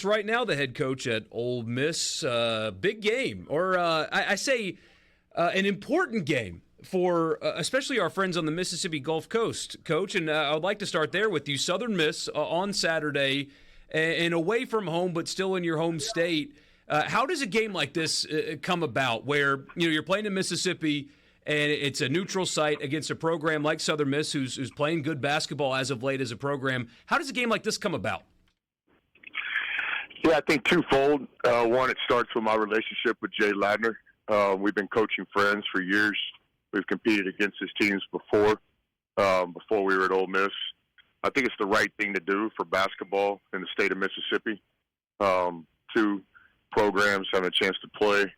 right now, the head coach at Ole Miss. Big game, or I say an important game for especially our friends on the Mississippi Gulf Coast, Coach. And I would like to start there with you. Southern Miss on Saturday, and away from home, but still in your home state. How does a game like this come about, where you're playing in Mississippi and it's a neutral site against a program like Southern Miss, who's playing good basketball as of late as a program? How does a game like this come about? Yeah, I think twofold. One, it starts with my relationship with Jay Ladner. We've been coaching friends for years. We've competed against his teams before we were at Ole Miss. I think it's the right thing to do for basketball in the state of Mississippi. Two programs having a chance to play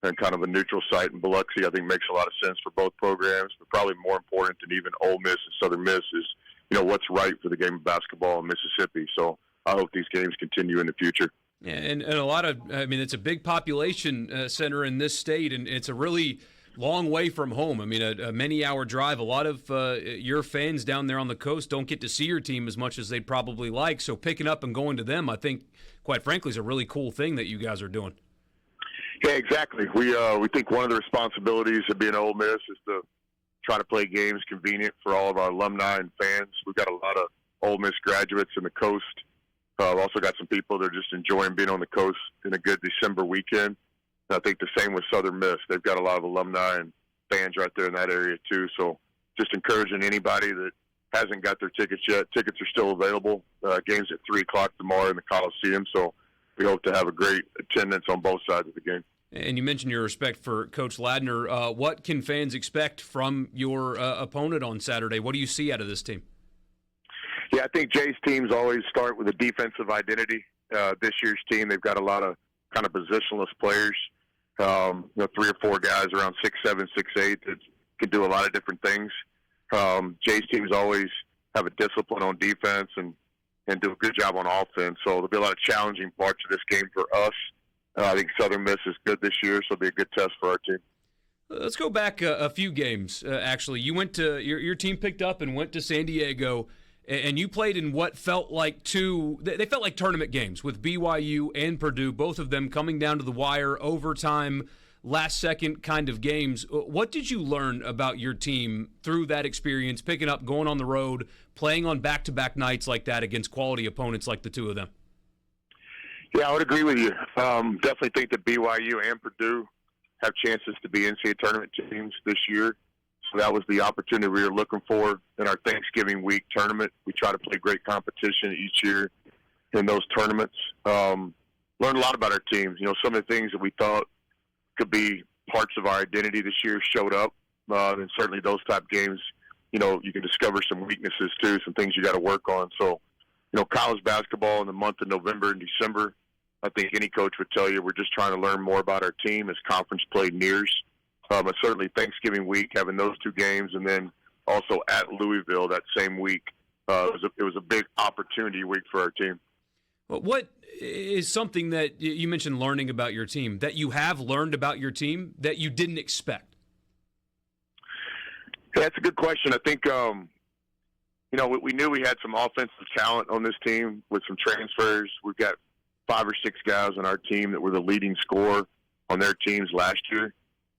and kind of a neutral site in Biloxi, I think makes a lot of sense for both programs. But probably more important than even Ole Miss and Southern Miss is, what's right for the game of basketball in Mississippi. So I hope these games continue in the future. Yeah, and a lot of, it's a big population center in this state, and it's a really long way from home. I mean, a many-hour drive. A lot of your fans down there on the coast don't get to see your team as much as they'd probably like. So picking up and going to them, I think, quite frankly, is a really cool thing that you guys are doing. Yeah, exactly. We think one of the responsibilities of being Ole Miss is to try to play games convenient for all of our alumni and fans. We've got a lot of Ole Miss graduates in the coast. I've also got some people that are just enjoying being on the coast in a good December weekend. And I think the same with Southern Miss. They've got a lot of alumni and fans right there in that area too. So just encouraging anybody that hasn't got their tickets yet. Tickets are still available. Game's at 3 o'clock tomorrow in the Coliseum. So we hope to have a great attendance on both sides of the game. And you mentioned your respect for Coach Ladner. What can fans expect from your opponent on Saturday? What do you see out of this team? Yeah, I think Jay's teams always start with a defensive identity. This year's team, they've got a lot of kind of positionless players. 3 or 4 guys around 6'7", 6'8" that can do a lot of different things. Jay's teams always have a discipline on defense and do a good job on offense. So there'll be a lot of challenging parts of this game for us. I think Southern Miss is good this year, so it'll be a good test for our team. Let's go back a few games, actually. You went to your team picked up and went to San Diego, and you played in what felt like they felt like tournament games with BYU and Purdue, both of them coming down to the wire, overtime, last-second kind of games. What did you learn about your team through that experience, picking up, going on the road, playing on back-to-back nights like that against quality opponents like the two of them? Yeah, I would agree with you. Definitely think that BYU and Purdue have chances to be NCAA tournament teams this year. So that was the opportunity we were looking for in our Thanksgiving week tournament. We try to play great competition each year in those tournaments. Learned a lot about our teams. Some of the things that we thought could be parts of our identity this year showed up. And certainly those type games, you can discover some weaknesses too, some things you got to work on. So, college basketball in the month of November and December, I think any coach would tell you we're just trying to learn more about our team as conference play nears. But certainly Thanksgiving week, having those 2 games, and then also at Louisville that same week, it was a big opportunity week for our team. Well, what is something that you mentioned learning about your team, that you have learned about your team that you didn't expect? Yeah, that's a good question. I think, we knew we had some offensive talent on this team with some transfers. We've got 5 or 6 guys on our team that were the leading scorer on their teams last year.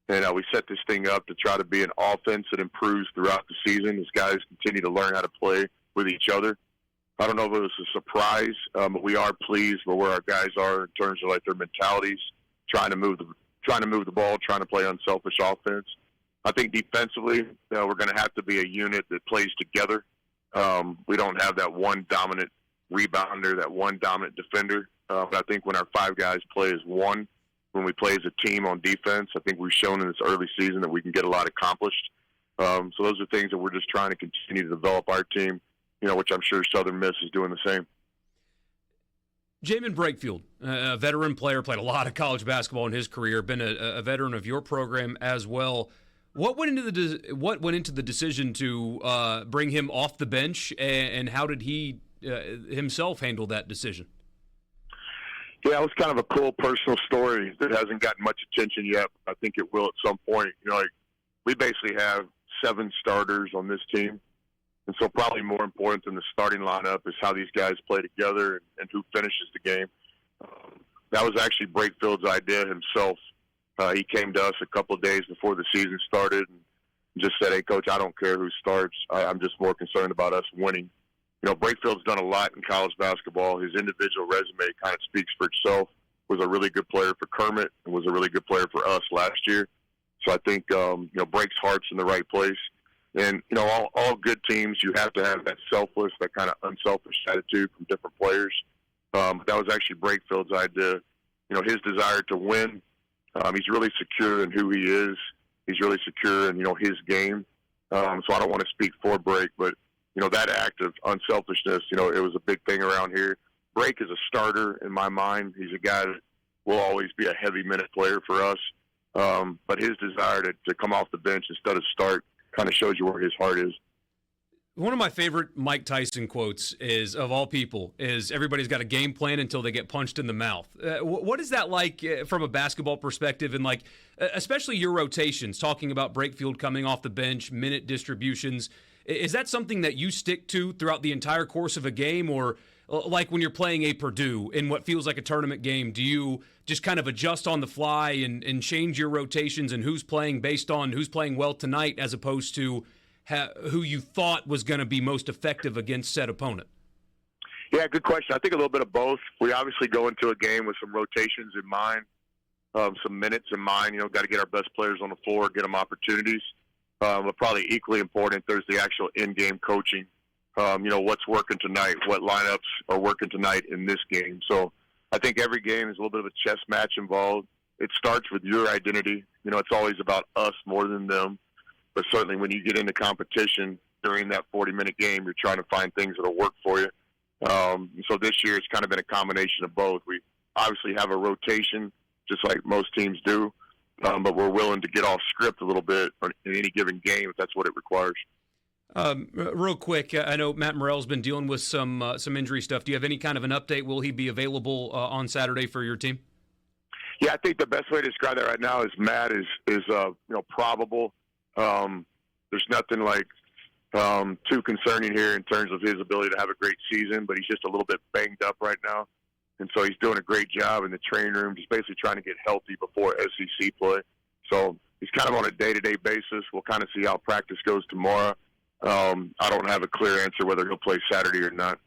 And we set this thing up to try to be an offense that improves throughout the season as guys continue to learn how to play with each other. I don't know if it was a surprise, but we are pleased with where our guys are in terms of their mentalities, trying to move the ball, trying to play unselfish offense. I think defensively, we're going to have to be a unit that plays together. We don't have that one dominant rebounder, that one dominant defender. But I think when our 5 guys play as one, when we play as a team on defense, I think we've shown in this early season that we can get a lot accomplished. So those are things that we're just trying to continue to develop our team, which I'm sure Southern Miss is doing the same. Jamin Brakefield, a veteran player, played a lot of college basketball in his career, been a veteran of your program as well. What went into the decision to bring him off the bench, and how did he himself handle that decision? Yeah, it was kind of a cool personal story that hasn't gotten much attention yet. I think it will at some point. We basically have 7 starters on this team. And so probably more important than the starting lineup is how these guys play together and who finishes the game. that was actually Breakfield's idea himself. He came to us a couple of days before the season started and just said, "Hey, Coach, I don't care who starts. I'm just more concerned about us winning." You know, Breakfield's done a lot in college basketball. His individual resume kind of speaks for itself. Was a really good player for Kermit and was a really good player for us last year. So I think, Break's heart's in the right place. And, all good teams, you have to have that selfless, that kind of unselfish attitude from different players. That was actually Breakfield's idea. His desire to win. He's really secure in who he is. He's really secure in, his game. So I don't want to speak for Break, but, that act of unselfishness, it was a big thing around here. Break is a starter in my mind. He's a guy that will always be a heavy minute player for us. But his desire to come off the bench instead of start kind of shows you where his heart is. One of my favorite Mike Tyson quotes is, of all people, is everybody's got a game plan until they get punched in the mouth. What is that like from a basketball perspective, and especially your rotations, talking about Breakfield coming off the bench, minute distributions? Is that something that you stick to throughout the entire course of a game, or like when you're playing a Purdue in what feels like a tournament game, do you just kind of adjust on the fly and change your rotations and who's playing based on who's playing well tonight as opposed to who you thought was going to be most effective against said opponent? Yeah, good question. I think a little bit of both. We obviously go into a game with some rotations in mind, some minutes in mind. Got to get our best players on the floor, get them opportunities. But probably equally important, there's the actual in-game coaching. What's working tonight, what lineups are working tonight in this game. So I think every game is a little bit of a chess match involved. It starts with your identity. It's always about us more than them. But certainly when you get into competition during that 40-minute game, you're trying to find things that will work for you. So this year it's kind of been a combination of both. We obviously have a rotation, just like most teams do, but we're willing to get off script a little bit in any given game if that's what it requires. Real quick, I know Matt Morrell's been dealing with some injury stuff. Do you have any kind of an update? Will he be available on Saturday for your team? Yeah, I think the best way to describe that right now is Matt is probable. There's nothing too concerning here in terms of his ability to have a great season, but he's just a little bit banged up right now. And so he's doing a great job in the training room, just basically trying to get healthy before SEC play. So he's kind of on a day-to-day basis. We'll kind of see how practice goes tomorrow. I don't have a clear answer whether he'll play Saturday or not.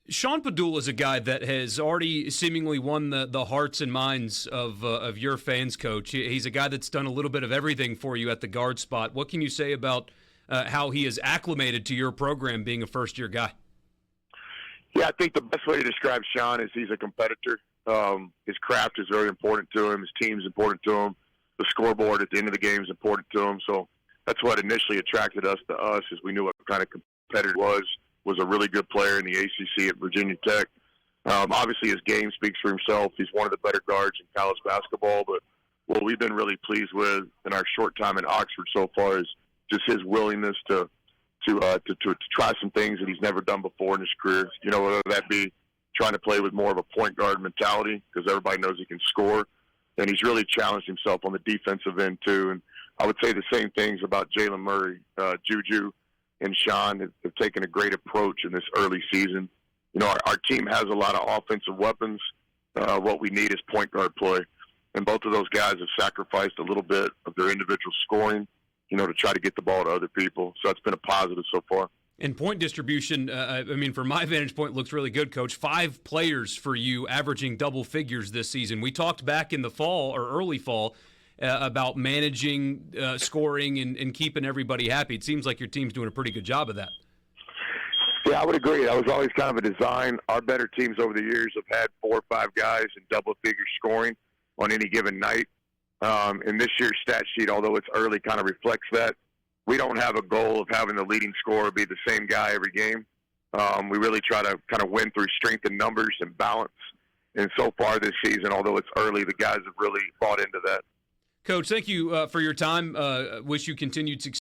Sean Padula is a guy that has already seemingly won the hearts and minds of your fans, Coach. He's a guy that's done a little bit of everything for you at the guard spot. What can you say about how he is acclimated to your program being a first-year guy? Yeah, I think the best way to describe Sean is he's a competitor. His craft is very important to him. His team's important to him. The scoreboard at the end of the game is important to him. So that's what initially attracted us to us, is we knew what kind of competitor was a really good player in the ACC at Virginia Tech. Obviously, his game speaks for himself. He's one of the better guards in college basketball. But what we've been really pleased with in our short time in Oxford so far is just his willingness to try some things that he's never done before in his career. Whether that be trying to play with more of a point guard mentality, because everybody knows he can score, and he's really challenged himself on the defensive end too. And I would say the same things about Jalen Murray. Juju and Sean have taken a great approach in this early season. Our team has a lot of offensive weapons. What we need is point guard play. And both of those guys have sacrificed a little bit of their individual scoring, to try to get the ball to other people. So it's been a positive so far. And point distribution, from my vantage point, looks really good, Coach. 5 players for you averaging double figures this season. We talked back in the fall or early fall about managing scoring and keeping everybody happy. It seems like your team's doing a pretty good job of that. Yeah, I would agree. That was always kind of a design. Our better teams over the years have had 4 or 5 guys in double-figure scoring on any given night. And this year's stat sheet, although it's early, kind of reflects that. We don't have a goal of having the leading scorer be the same guy every game. We really try to kind of win through strength in numbers and balance. And so far this season, although it's early, the guys have really bought into that. Coach, thank you for your time. Wish you continued success